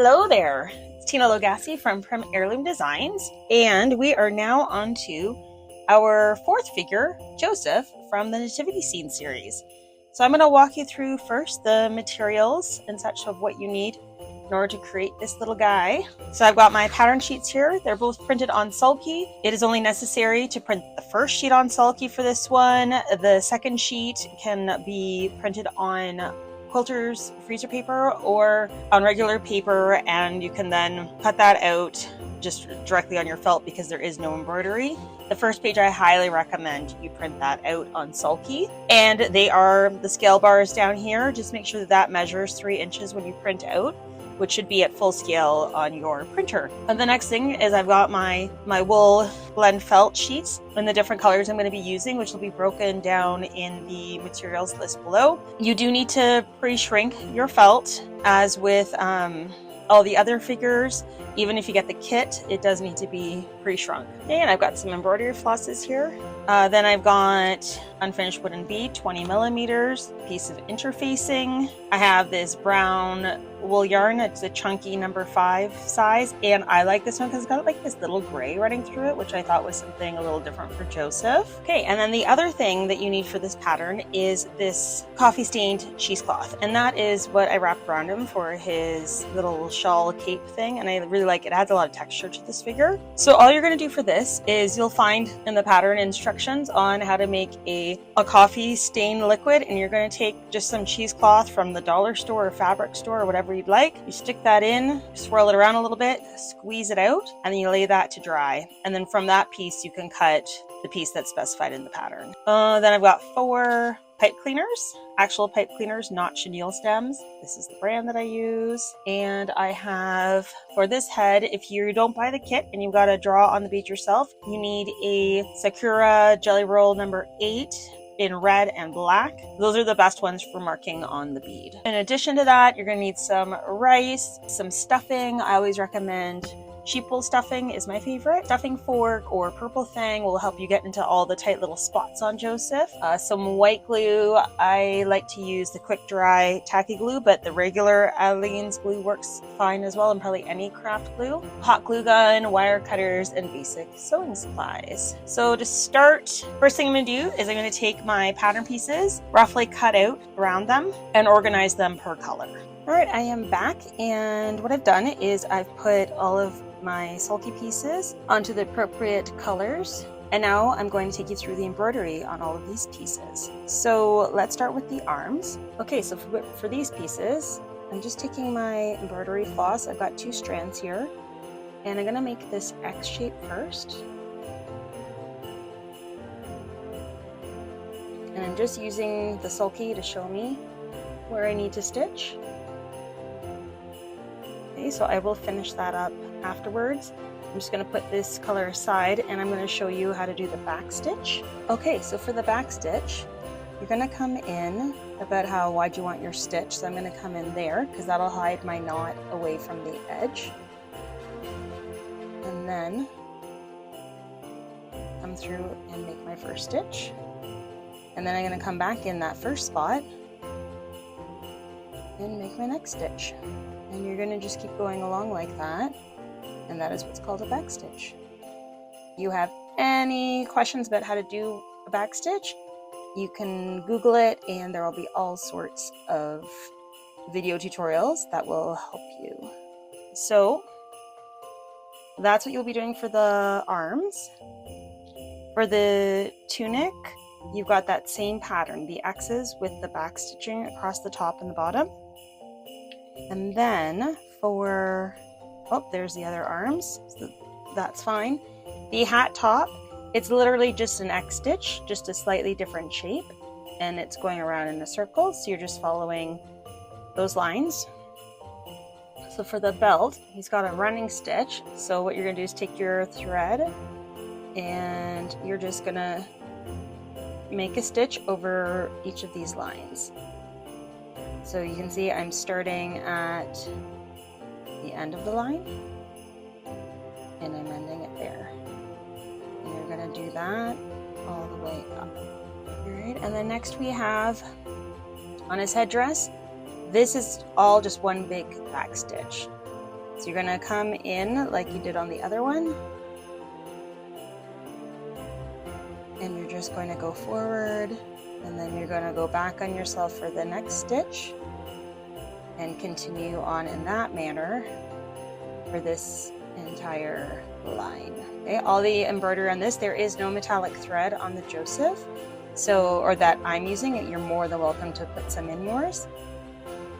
Hello there, it's Tina Logassi from Prim Heirloom Designs, and we are now on to our fourth figure, Joseph, from the Nativity Scene Series. So I'm going to walk you through first the materials and such of what you need in order to create this little guy. So I've got my pattern sheets here. They're both printed on sulky. It is only necessary to print the first sheet on sulky for this one. The second sheet can be printed on quilter's freezer paper or on regular paper, and you can then cut that out just directly on your felt because there is no embroidery. The first page I highly recommend you print that out on sulky, and they are the scale bars down here. Just make sure that measures 3 inches when you print out, which should be at full scale on your printer. And the next thing is I've got my wool blend felt sheets in the different colors I'm going to be using, which will be broken down in the materials list below. You do need to pre-shrink your felt, as with all the other figures. Even if you get the kit, it does need to be pre-shrunk. Okay, and I've got some embroidery flosses here. Then I've got unfinished wooden bead, 20 millimeters, piece of interfacing. I have this brown wool yarn. It's a chunky number 5 size, and I like this one because it's got like this little gray running through it, which I thought was something a little different for Joseph. Okay, and then the other thing that you need for this pattern is this coffee stained cheesecloth, and that is what I wrapped around him for his little shawl cape thing, and I really like it. It adds a lot of texture to this figure. So all you're going to do for this is you'll find in the pattern instructions on how to make a coffee stain liquid, and you're going to take just some cheesecloth from the dollar store or fabric store or whatever you'd like. You stick that in, swirl it around a little bit, squeeze it out, and then you lay that to dry. And then from that piece you can cut the piece that's specified in the pattern. Then I've got 4 pipe cleaners, actual pipe cleaners, not chenille stems. This is the brand that I use. And I have, for this head, if you don't buy the kit and you've got to draw on the bead yourself, you need a Sakura Jelly Roll number 8 in red and black. Those are the best ones for marking on the bead. In addition to that, you're going to need some rice, some stuffing. I always recommend sheep wool stuffing is my favorite. Stuffing fork or purple thing will help you get into all the tight little spots on Joseph. Some white glue. I like to use the quick dry tacky glue, but the regular Aleene's glue works fine as well, and probably any craft glue. Hot glue gun, wire cutters, and basic sewing supplies. So to start, first thing I'm going to do is I'm going to take my pattern pieces, roughly cut out around them, and organize them per color. All right, I am back, and what I've done is I've put all of my sulky pieces onto the appropriate colors, and now I'm going to take you through the embroidery on all of these pieces. So let's start with the arms. Okay, so for these pieces, I'm just taking my embroidery floss. I've got 2 strands here, and I'm going to make this X shape first. And I'm just using the sulky to show me where I need to stitch. Okay, so I will finish that up afterwards. I'm just going to put this color aside, and I'm going to show you how to do the back stitch. Okay, so for the back stitch, you're going to come in about how wide you want your stitch. So I'm going to come in there because that'll hide my knot away from the edge. And then come through and make my first stitch. And then I'm going to come back in that first spot and make my next stitch. And you're going to just keep going along like that, and that is what's called a back stitch. If you have any questions about how to do a back stitch, you can Google it, and there will be all sorts of video tutorials that will help you. So that's what you'll be doing for the arms. For the tunic, you've got that same pattern, the X's with the back stitching across the top and the bottom. And then for, there's the other arms, so that's fine. The hat top, it's literally just an X stitch, just a slightly different shape, and it's going around in a circle, so you're just following those lines. So for the belt, he's got a running stitch, so what you're going to do is take your thread, and you're just going to make a stitch over each of these lines. So you can see I'm starting at the end of the line, and I'm ending it there. And you're going to do that all the way up. All right, and then next we have on his headdress, this is all just one big back stitch. So you're going to come in like you did on the other one. And you're just going to go forward, and then you're going to go back on yourself for the next stitch and continue on in that manner for this entire line. Okay, all the embroidery on this, there is no metallic thread on the Joseph, so, or that I'm using it. You're more than welcome to put some in yours.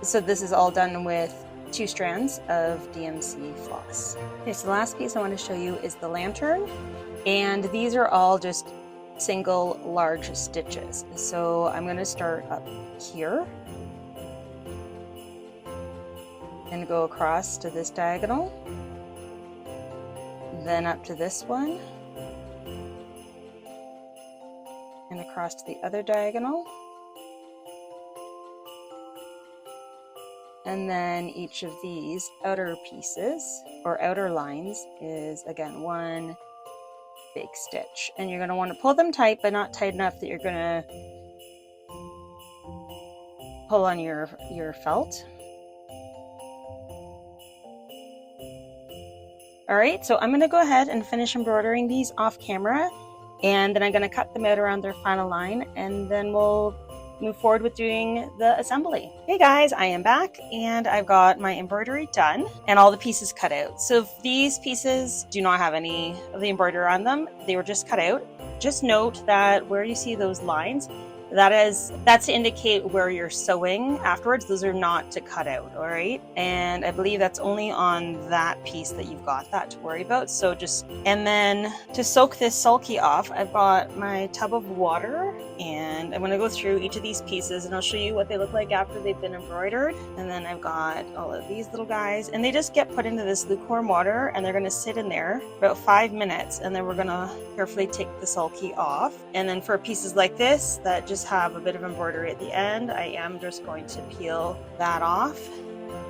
So this is all done with 2 strands of DMC floss. Okay, so the last piece I want to show you is the lantern, and these are all just single large stitches. So I'm going to start up here and go across to this diagonal, then up to this one, and across to the other diagonal, and then each of these outer pieces or outer lines is again 1 big stitch, and you're going to want to pull them tight, but not tight enough that you're going to pull on your felt. All right, so I'm going to go ahead and finish embroidering these off camera, and then I'm going to cut them out around their final line, and then we'll move forward with doing the assembly. Hey guys, I am back, and I've got my embroidery done and all the pieces cut out. So if these pieces do not have any of the embroidery on them, they were just cut out. Just note that where you see those lines, that's to indicate where you're sewing afterwards. Those are not to cut out, all right? And I believe that's only on that piece that you've got that to worry about. So and then to soak this sulky off, I've got my tub of water, and I'm gonna go through each of these pieces and I'll show you what they look like after they've been embroidered. And then I've got all of these little guys, and they just get put into this lukewarm water, and they're gonna sit in there about 5 minutes, and then we're gonna carefully take the sulky off. And then for pieces like this that just have a bit of embroidery at the end, I am just going to peel that off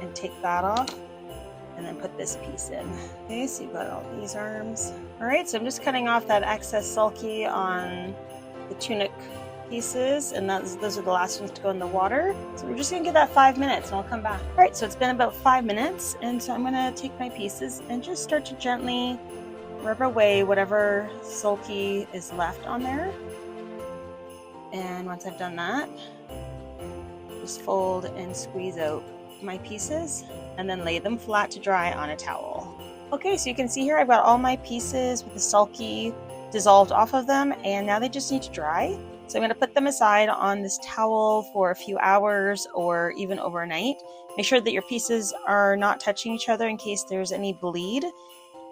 and take that off, and then put this piece in. Okay, so you've got all these arms. All right, so I'm just cutting off that excess sulky on the tunic pieces, and those are the last ones to go in the water. So we're just gonna give that 5 minutes, and I'll come back. All right, so it's been about 5 minutes, and so I'm gonna take my pieces and just start to gently rub away whatever sulky is left on there. And once I've done that, just fold and squeeze out my pieces and then lay them flat to dry on a towel. Okay, so you can see here I've got all my pieces with the sulky dissolved off of them, and now they just need to dry. So I'm going to put them aside on this towel for a few hours or even overnight. Make sure that your pieces are not touching each other in case there's any bleed.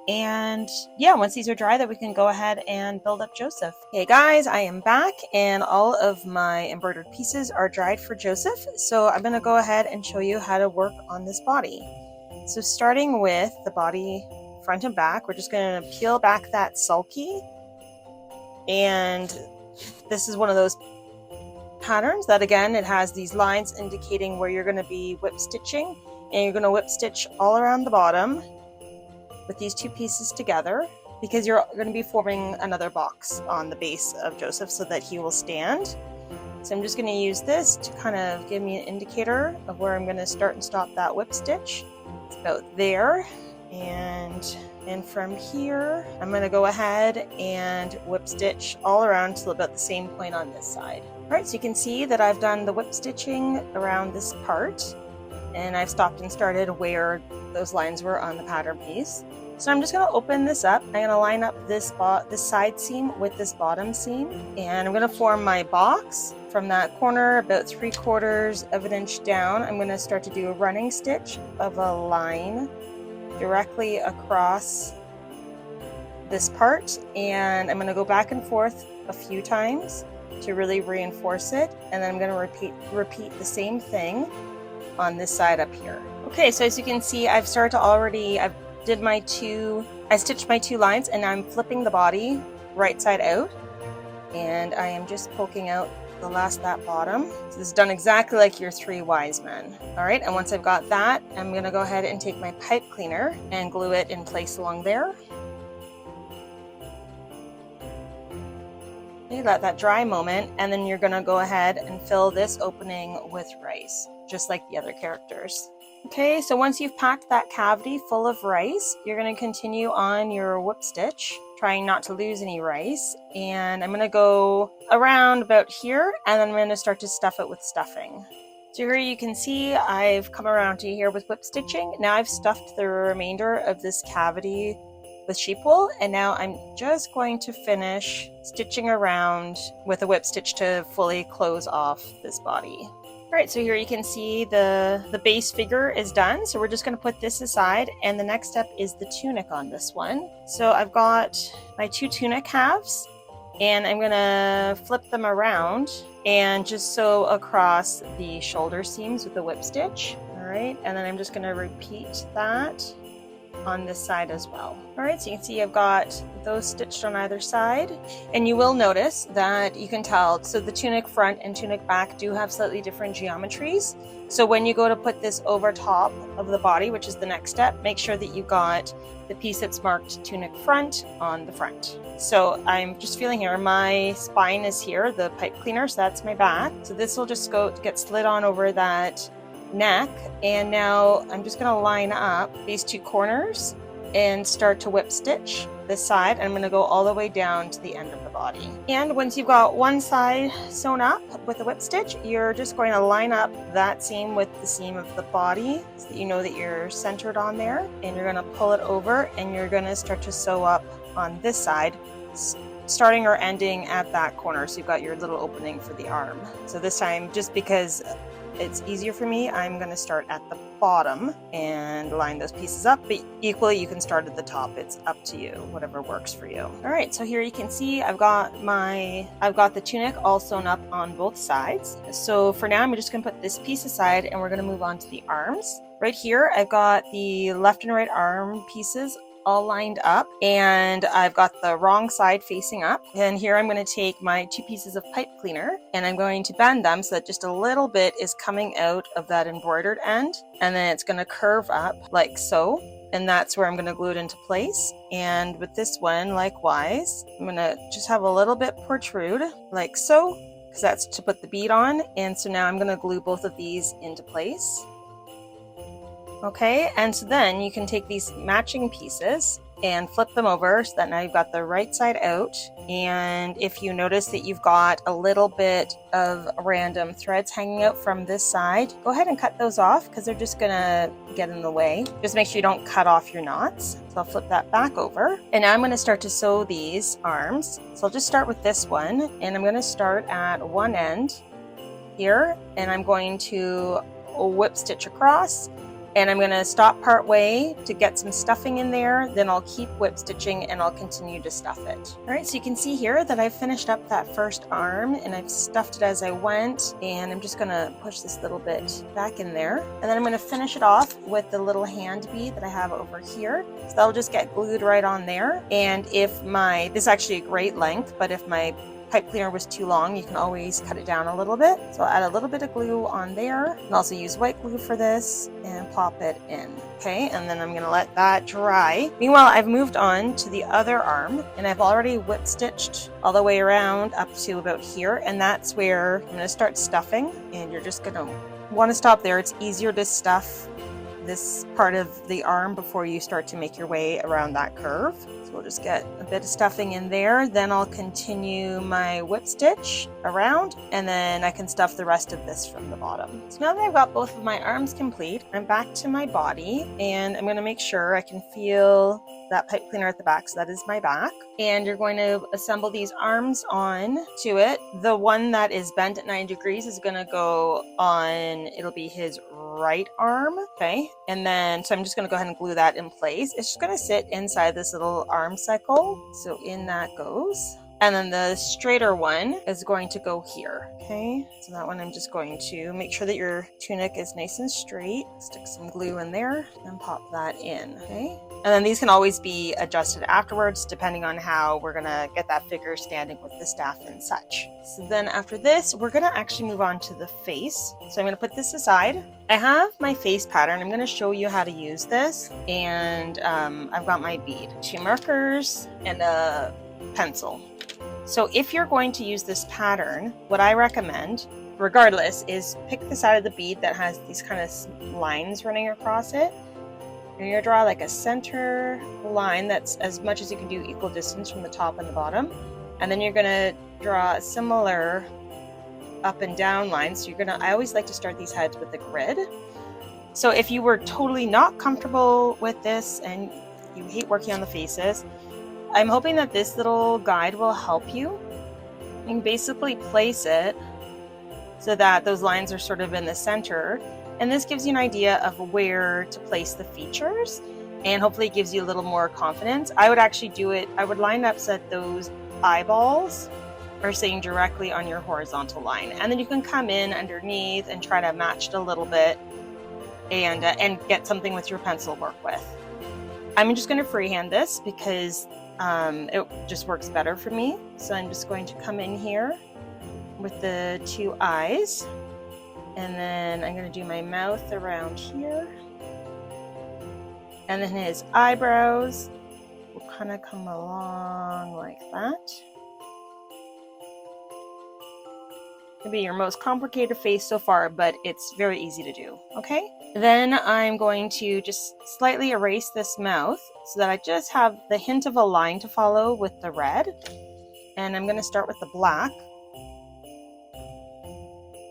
And yeah, once these are dry, that we can go ahead and build up Joseph. Okay guys, I am back, and all of my embroidered pieces are dried for Joseph. So I'm going to go ahead and show you how to work on this body. So starting with the body front and back, we're just going to peel back that sulky. And this is one of those patterns that, again, it has these lines indicating where you're going to be whip stitching, and you're going to whip stitch all around the bottom with these 2 pieces together, because you're going to be forming another box on the base of Joseph so that he will stand. So I'm just going to use this to kind of give me an indicator of where I'm going to start and stop that whip stitch. It's about there, and from here I'm going to go ahead and whip stitch all around till about the same point on this side. Alright, so you can see that I've done the whip stitching around this part, and I've stopped and started where those lines were on the pattern piece. So I'm just going to open this up. I'm going to line up this side seam with this bottom seam, and I'm going to form my box from that corner about 3/4 of an inch down. I'm going to start to do a running stitch of a line directly across this part, and I'm going to go back and forth a few times to really reinforce it, and then I'm going to repeat the same thing on this side up here. Okay, so as you can see, I've stitched my 2 lines, and I'm flipping the body right side out, and I am just poking out that bottom. So this is done exactly like your 3 wise men. All right, and once I've got that, I'm going to go ahead and take my pipe cleaner and glue it in place along there. You let that dry moment, and then you're going to go ahead and fill this opening with rice, just like the other characters. Okay, so once you've packed that cavity full of rice, you're going to continue on your whip stitch, trying not to lose any rice. And I'm going to go around about here, and then I'm going to start to stuff it with stuffing. So here you can see I've come around to here with whip stitching. Now I've stuffed the remainder of this cavity with sheep wool, and now I'm just going to finish stitching around with a whip stitch to fully close off this body. All right, so here you can see the base figure is done. So we're just going to put this aside, and the next step is the tunic on this one. So I've got my 2 tunic halves, and I'm going to flip them around and just sew across the shoulder seams with the whip stitch. All right, and then I'm just going to repeat that on this side as well. All right, so you can see I've got those stitched on either side, and you will notice that you can tell, so the tunic front and tunic back do have slightly different geometries. So when you go to put this over top of the body, which is the next step, make sure that you got the piece that's marked tunic front on the front. So I'm just feeling here, my spine is here, the pipe cleaner, so that's my back. So this will just go get slid on over that neck, and now I'm just going to line up these 2 corners and start to whip stitch this side. I'm going to go all the way down to the end of the body. And once you've got one side sewn up with a whip stitch, you're just going to line up that seam with the seam of the body so that you know that you're centered on there, and you're going to pull it over, and you're going to start to sew up on this side, starting or ending at that corner. So you've got your little opening for the arm. So this time, just because it's easier for me, I'm going to start at the bottom and line those pieces up, but equally you can start at the top. It's up to you, whatever works for you. All right, so here you can see I've got the tunic all sewn up on both sides. So for now, I'm just going to put this piece aside, and we're going to move on to the arms. Right here, I've got the left and right arm pieces all lined up, and I've got the wrong side facing up. And here I'm going to take my 2 pieces of pipe cleaner, and I'm going to bend them so that just a little bit is coming out of that embroidered end, and then it's going to curve up like so, and that's where I'm going to glue it into place. And with this one, likewise, I'm going to just have a little bit protrude like so, because that's to put the bead on. And so now I'm going to glue both of these into place. Okay, and so then you can take these matching pieces and flip them over so that now you've got the right side out. And if you notice that you've got a little bit of random threads hanging out from this side, go ahead and cut those off, because they're just gonna get in the way. Just make sure you don't cut off your knots. So I'll flip that back over, and now I'm going to start to sew these arms. So I'll just start with this one, and I'm going to start at one end here, and I'm going to whip stitch across. And I'm going to stop part way to get some stuffing in there, then I'll keep whip stitching and I'll continue to stuff it. All right, so you can see here that I've finished up that first arm, and I've stuffed it as I went, and I'm just going to push this little bit back in there. And then I'm going to finish it off with the little hand bead that I have over here. So that'll just get glued right on there. And if this is actually a great length, but if my pipe cleaner was too long, you can always cut it down a little bit. So I'll add a little bit of glue on there, and also use white glue for this, and pop it in. Okay, and then I'm going to let that dry. Meanwhile, I've moved on to the other arm, and I've already whip stitched all the way around up to about here, and that's where I'm going to start stuffing. And you're just going to want to stop there. It's easier to stuff this part of the arm before you start to make your way around that curve. So we'll just get a bit of stuffing in there, then I'll continue my whip stitch around, and then I can stuff the rest of this from the bottom. So now that I've got both of my arms complete, I'm back to my body, and I'm going to make sure I can feel that pipe cleaner at the back. So that is my back, and you're going to assemble these arms on to it. The one that is bent at 90 degrees is going to go on, it'll be his right arm. Okay, and then so I'm just going to go ahead and glue that in place. It's just going to sit inside this little arm cycle, so in that goes. And then the straighter one is going to go here. Okay, so that one I'm just going to make sure that your tunic is nice and straight. Stick some glue in there and pop that in. Okay, and then these can always be adjusted afterwards depending on how we're gonna get that figure standing with the staff and such. So then after this, we're gonna actually move on to the face. So I'm gonna put this aside. I have my face pattern. I'm gonna show you how to use this, and I've got my bead, 2 markers, and a pencil. So if you're going to use this pattern, what I recommend regardless, is pick the side of the bead that has these kind of lines running across it. And you're gonna draw like a center line that's as much as you can do equal distance from the top and the bottom. And then you're gonna draw a similar up and down lines. So I always like to start these heads with the grid. So if you were totally not comfortable with this and you hate working on the faces, I'm hoping that this little guide will help you. You can basically place it so that those lines are sort of in the center. And this gives you an idea of where to place the features, and hopefully it gives you a little more confidence. I would actually do it, I would line up so that those eyeballs are sitting directly on your horizontal line. And then you can come in underneath and try to match it a little bit and get something with your pencil to work with. I'm just going to freehand this because it just works better for me. So I'm just going to come in here with the two eyes, and then I'm going to do my mouth around here, and then his eyebrows will kind of come along like that. It'll be your most complicated face so far, but it's very easy to do, okay? Then I'm going to just slightly erase this mouth so that I just have the hint of a line to follow with the red. And I'm going to start with the black.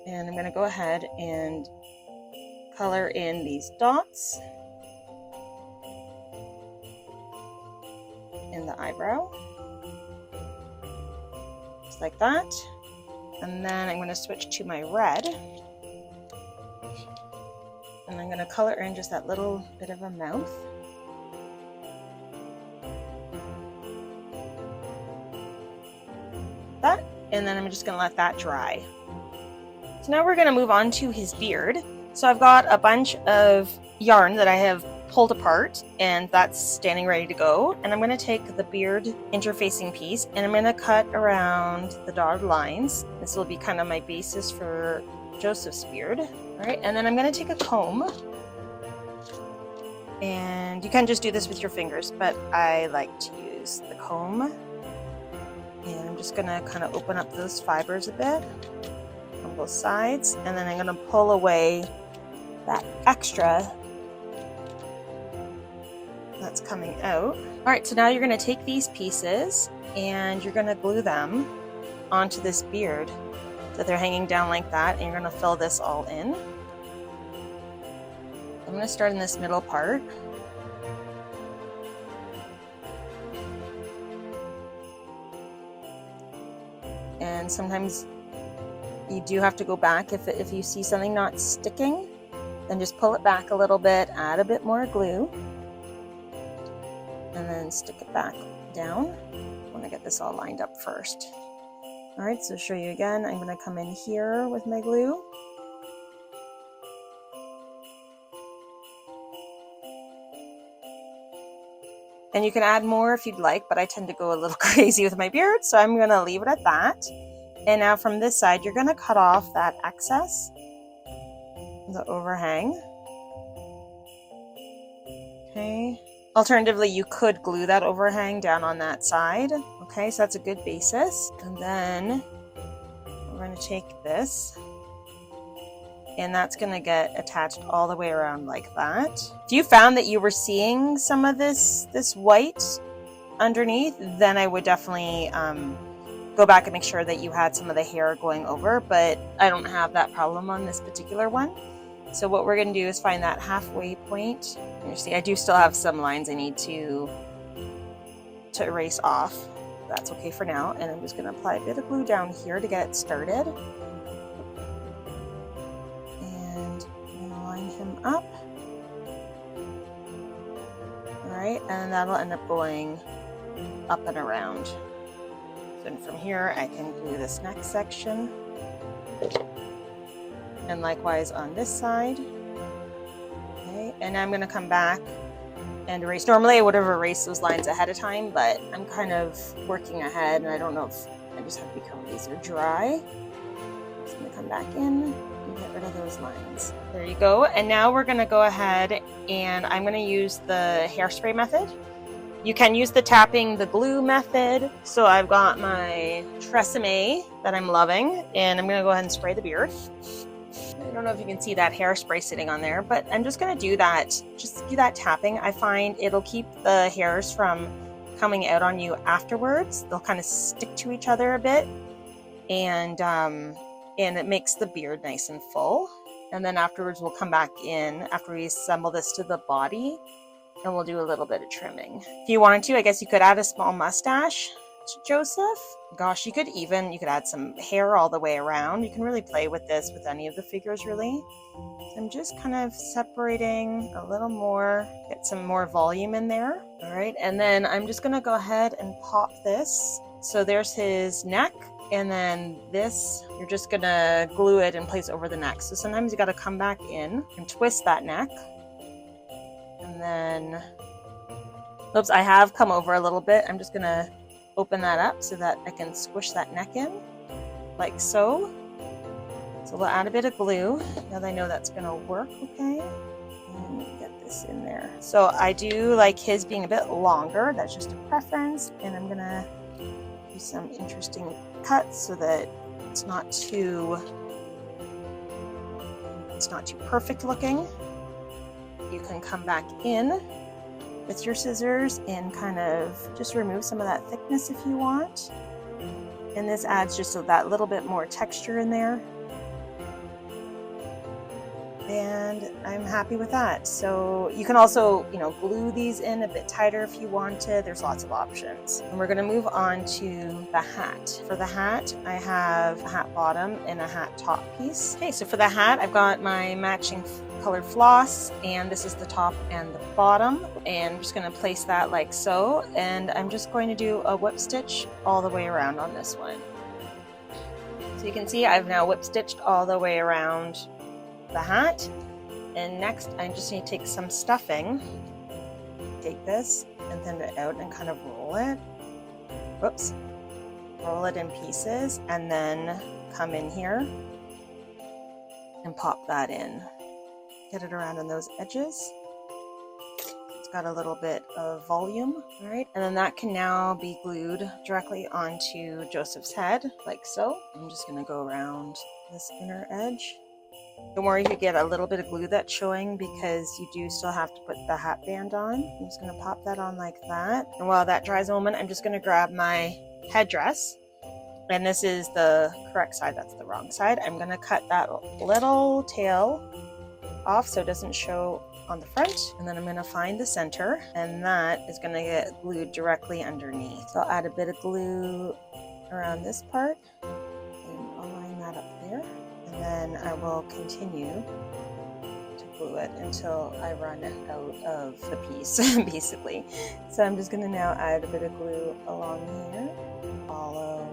And I'm going to go ahead and color in these dots in the eyebrow, just like that. And then I'm going to switch to my red, and I'm going to color in just that little bit of a mouth. That, and then I'm just going to let that dry. So now we're going to move on to his beard. So I've got a bunch of yarn that I have pulled apart, and that's standing ready to go. And I'm going to take the beard interfacing piece and I'm going to cut around the dotted lines. This will be kind of my basis for Joseph's beard. All right, and then I'm going to take a comb, and you can just do this with your fingers, but I like to use the comb. And I'm just going to kind of open up those fibers a bit on both sides, and then I'm going to pull away that extra that's coming out. All right, so now you're going to take these pieces and you're going to glue them onto this beard so they're hanging down like that, and you're going to fill this all in. I'm going to start in this middle part. And sometimes you do have to go back if you see something not sticking, then just pull it back a little bit, add a bit more glue, and then stick it back down. I want to get this all lined up first. All right, so to show you again, I'm going to come in here with my glue. And you can add more if you'd like, but I tend to go a little crazy with my beard, so I'm going to leave it at that. And now from this side, you're going to cut off that excess, the overhang. Okay. Alternatively, you could glue that overhang down on that side. Okay, so that's a good basis. And then we're going to take this, and that's going to get attached all the way around like that. If you found that you were seeing some of this white underneath, then I would definitely go back and make sure that you had some of the hair going over, but I don't have that problem on this particular one. So what we're going to do is find that halfway point. You see, I do still have some lines I need to erase off. That's okay for now. And I'm just going to apply a bit of glue down here to get it started. And I'm going to line him up. All right, and that'll end up going up and around. Then from here, I can glue this next section. And likewise on this side. Okay, and I'm going to come back and erase. Normally I would have erased those lines ahead of time, but I'm kind of working ahead, and I don't know if I just have to be careful these are dry. Just going to come back in and get rid of those lines. There you go. And now we're going to go ahead and I'm going to use the hairspray method. You can use the tapping the glue method. So I've got my Tresemme that I'm loving, and I'm gonna go ahead and spray the beard. I don't know if you can see that hairspray sitting on there, but I'm just gonna do that, just do that tapping. I find it'll keep the hairs from coming out on you afterwards. They'll kind of stick to each other a bit, and it makes the beard nice and full. And then afterwards we'll come back in after we assemble this to the body, and we'll do a little bit of trimming. If you wanted to, I guess you could add a small mustache to Joseph. Gosh, you could add some hair all the way around. You can really play with this with any of the figures, really. So I'm just kind of separating a little more, get some more volume in there. All right, and then I'm just gonna go ahead and pop this. So there's his neck, and then this, you're just gonna glue it in place over the neck. So sometimes you gotta come back in and twist that neck. And then, oops, I have come over a little bit. I'm just gonna open that up so that I can squish that neck in, like so. So we'll add a bit of glue, now that I know that's gonna work okay. And get this in there. So I do like his being a bit longer, that's just a preference, and I'm gonna do some interesting cuts so that it's not too perfect looking. You can come back in with your scissors and kind of just remove some of that thickness if you want. And this adds just that little bit more texture in there. And I'm happy with that. So you can also, glue these in a bit tighter if you want to. There's lots of options. And we're gonna move on to the hat. For the hat, I have a hat bottom and a hat top piece. Okay, so for the hat, I've got my matching colored floss, and this is the top and the bottom. And I'm just gonna place that like so. And I'm just going to do a whip stitch all the way around on this one. So you can see I've now whip stitched all the way around the hat. And next I just need to take some stuffing, take this and thin it out and kind of roll it, roll it in pieces, and then come in here and pop that in, get it around on those edges. It's got a little bit of volume. All right, and then that can now be glued directly onto Joseph's head like so. I'm just going to go around this inner edge. Don't worry if you get a little bit of glue that's showing, because you do still have to put the hat band on. I'm just going to pop that on like that. And while that dries a moment, I'm just going to grab my headdress. And this is the correct side, that's the wrong side. I'm going to cut that little tail off so it doesn't show on the front. And then I'm going to find the center, and that is going to get glued directly underneath. So I'll add a bit of glue around this part, and I'll line that up there. And then I will continue to glue it until I run out of the piece, basically. So I'm just going to now add a bit of glue along here, follow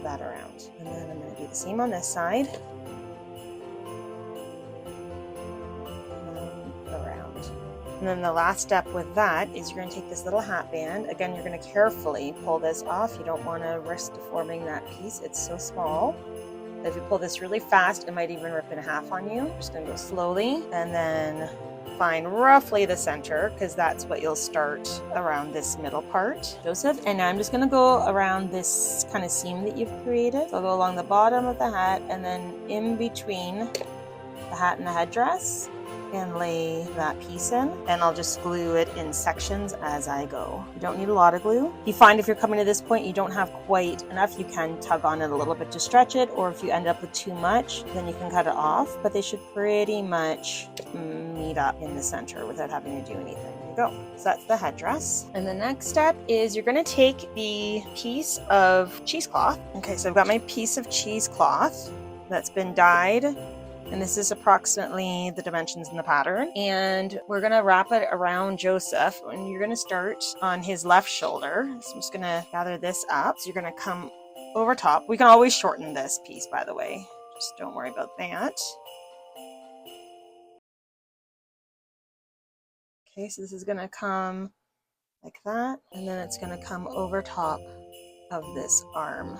that around. And then I'm going to do the same on this side. And around. And then the last step with that is you're going to take this little hat band. Again, you're going to carefully pull this off. You don't want to risk deforming that piece. It's so small. If you pull this really fast, it might even rip in half on you. I'm just going to go slowly and then find roughly the center, because that's what you'll start around this middle part, Joseph. And now I'm just going to go around this kind of seam that you've created. So I'll go along the bottom of the hat and then in between the hat and the headdress and lay that piece in, and I'll just glue it in sections as I go. You don't need a lot of glue. If you find if you're coming to this point you don't have quite enough, you can tug on it a little bit to stretch it, or if you end up with too much, then you can cut it off, but they should pretty much meet up in the center without having to do anything. There you go. So that's the headdress. And the next step is you're going to take the piece of cheesecloth. Okay, so I've got my piece of cheesecloth that's been dyed, and this is approximately the dimensions in the pattern. And we're gonna wrap it around Joseph, and you're gonna start on his left shoulder. So I'm just gonna gather this up. So you're gonna come over top. We can always shorten this piece, by the way. Just don't worry about that. Okay, so this is gonna come like that, and then it's gonna come over top of this arm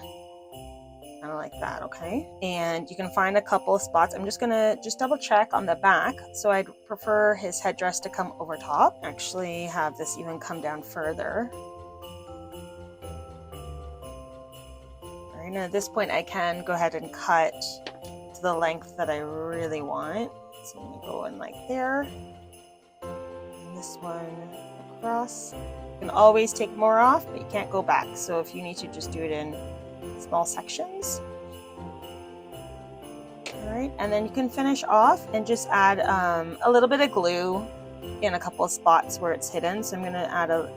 kind of like that, okay? And you can find a couple of spots. I'm just gonna double check on the back. So I'd prefer his headdress to come over top. Actually have this even come down further. All right, and at this point I can go ahead and cut to the length that I really want. So I'm gonna go in like there. And this one across. You can always take more off, but you can't go back. So if you need to, just do it in small sections. All right, and then you can finish off and just add a little bit of glue in a couple of spots where it's hidden. So I'm going to add a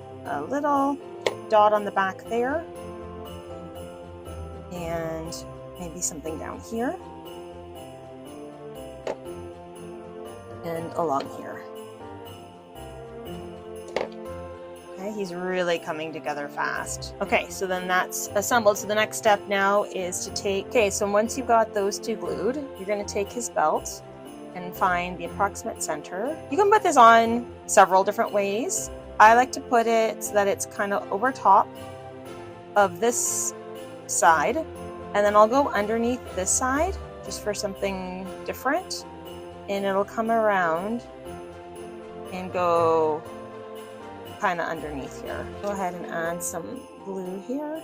little dot on the back there, and maybe something down here and along here. Okay, he's really coming together fast. Okay, so then that's assembled. So the next step now is to take, okay, so once you've got those two glued, you're going to take his belt and find the approximate center. You can put this on several different ways. I like to put it so that it's kind of over top of this side, and then I'll go underneath this side just for something different, and it'll come around and go kind of underneath here. Go ahead and add some glue here.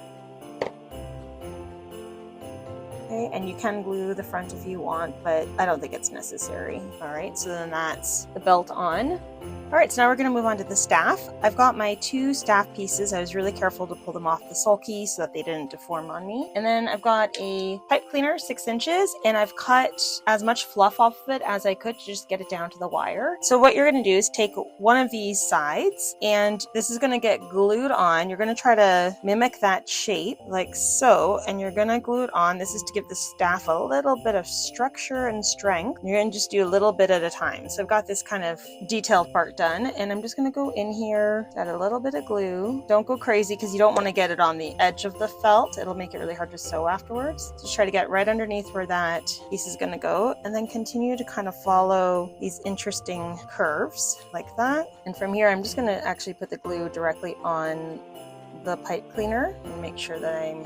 Okay, and you can glue the front if you want, but I don't think it's necessary. All right, so then that's the belt on. All right, so now we're going to move on to the staff. I've got my two staff pieces. I was really careful to pull them off the sulky so that they didn't deform on me. And then I've got a pipe cleaner, 6 inches, and I've cut as much fluff off of it as I could to just get it down to the wire. So what you're going to do is take one of these sides, and this is going to get glued on. You're going to try to mimic that shape like so, and you're going to glue it on. This is to give the staff a little bit of structure and strength. You're going to just do a little bit at a time. So I've got this kind of detailed part done, and I'm just going to go in here, add a little bit of glue. Don't go crazy because you don't want to get it on the edge of the felt. It'll make it really hard to sew afterwards. Just try to get right underneath where that piece is going to go, and then continue to kind of follow these interesting curves like that. And from here, I'm just going to actually put the glue directly on the pipe cleaner and make sure that I'm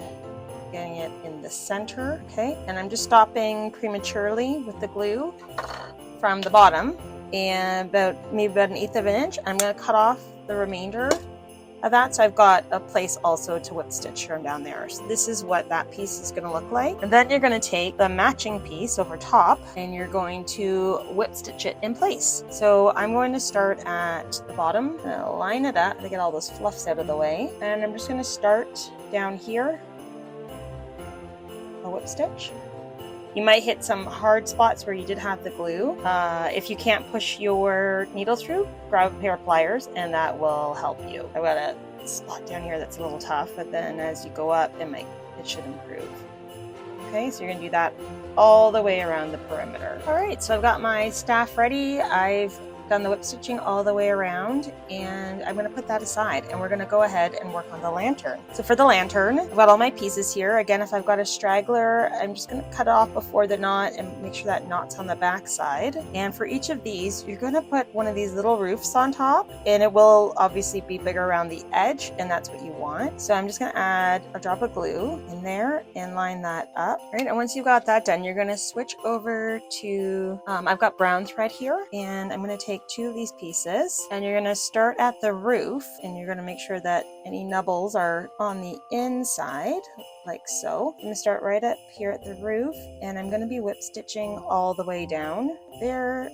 getting it in the center. Okay, and I'm just stopping prematurely with the glue from the bottom, and maybe about 1/8 of an inch. I'm going to cut off the remainder of that, so I've got a place also to whip stitch from down there. So this is what that piece is going to look like. And then you're going to take the matching piece over top and you're going to whip stitch it in place. So I'm going to start at the bottom and line it up to get all those fluffs out of the way, and I'm just going to start down here, a whip stitch. You might hit some hard spots where you did have the glue. If you can't push your needle through, grab a pair of pliers and that will help you. I've got a spot down here that's a little tough, but then as you go up, it should improve. Okay, so you're gonna do that all the way around the perimeter. All right, so I've got my staff ready. I've done the whip stitching all the way around, and I'm going to put that aside, and we're going to go ahead and work on the lantern. So for the lantern, I've got all my pieces here. Again, if I've got a straggler, I'm just going to cut it off before the knot and make sure that knot's on the back side. And for each of these, you're going to put one of these little roofs on top, and it will obviously be bigger around the edge, and that's what you want. So I'm just going to add a drop of glue in there and line that up. Right, and once you've got that done, you're going to switch over to, I've got brown thread here, and I'm going to take 2 of these pieces, and you're going to start at the roof, and you're going to make sure that any nubbles are on the inside like so. I'm going to start right up here at the roof, and I'm going to be whip stitching all the way down there,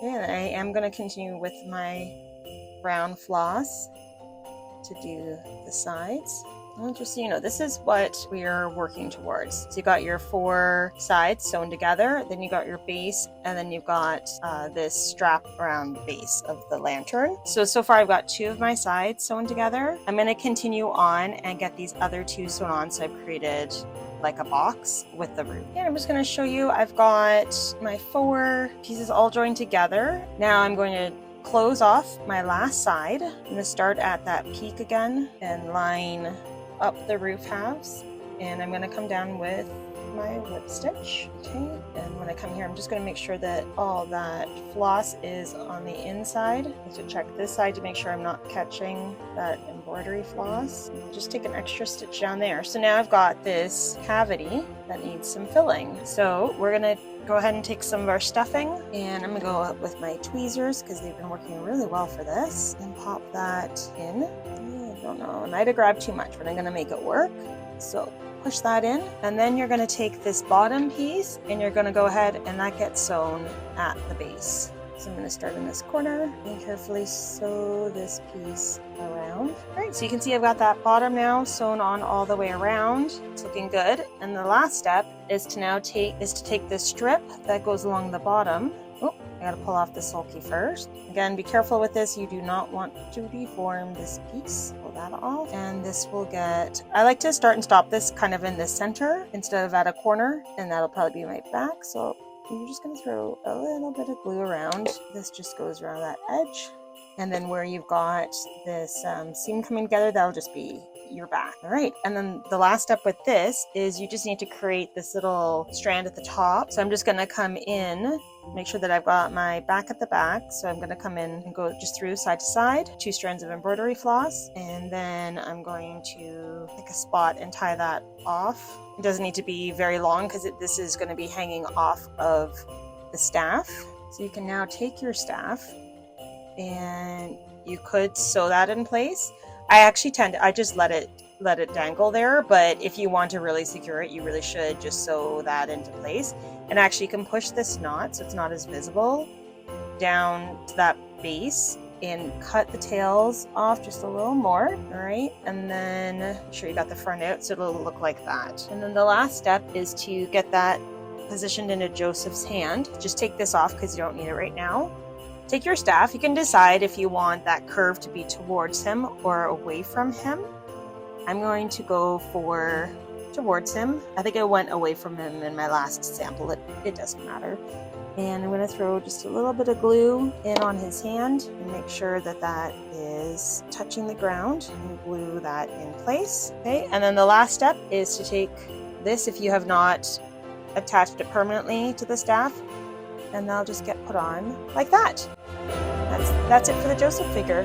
and I am going to continue with my brown floss to do the sides. And just so you know, this is what we are working towards. So you got your 4 sides sewn together, then you got your base, and then you've got this strap around the base of the lantern. So far I've got 2 of my sides sewn together. I'm going to continue on and get these other 2 sewn on, so I've created like a box with the roof. And I'm just going to show you, I've got my 4 pieces all joined together. Now I'm going to close off my last side. I'm going to start at that peak again and line up the roof halves, and I'm going to come down with my whip stitch. Okay, and when I come here, I'm just going to make sure that all that floss is on the inside. So check this side to make sure I'm not catching that embroidery floss. Just take an extra stitch down there. So now I've got this cavity that needs some filling. So we're gonna go ahead and take some of our stuffing, and I'm gonna go up with my tweezers because they've been working really well for this, and pop that in. I don't know, I might have grabbed too much, but I'm gonna make it work. So push that in, and then you're gonna take this bottom piece and you're gonna go ahead and that gets sewn at the base. So I'm going to start in this corner and carefully sew this piece around. All right, so you can see I've got that bottom now sewn on all the way around. It's looking good. And the last step is to take this strip that goes along the bottom. Oh, I got to pull off the sulky first. Again, be careful with this. You do not want to deform this piece. Pull that off. And this will get, I like to start and stop this kind of in the center instead of at a corner, and that'll probably be my back. So you're just going to throw a little bit of glue around. This just goes around that edge. And then where you've got this seam coming together, that'll just be your back. All right. And then the last step with this is you just need to create this little strand at the top. So I'm just going to come in, make sure that I've got my back at the back. So I'm going to come in and go just through side to side, 2 strands of embroidery floss. And then I'm going to pick a spot and tie that off. It doesn't need to be very long because this is going to be hanging off of the staff. So you can now take your staff and you could sew that in place. I actually I just let it dangle there, but if you want to really secure it, you really should just sew that into place. And actually you can push this knot so it's not as visible down to that base and cut the tails off just a little more. All right, and then make sure you got the front out so it'll look like that. And then the last step is to get that positioned into Joseph's hand. Just take this off because you don't need it right now. Take your staff. You can decide if you want that curve to be towards him or away from him. I'm going to go for towards him. I think I went away from him in my last sample. It doesn't matter. And I'm going to throw just a little bit of glue in on his hand and make sure that that is touching the ground and glue that in place. Okay, and then the last step is to take this, if you have not attached it permanently to the staff, and that'll just get put on like that. That's it for the Joseph figure.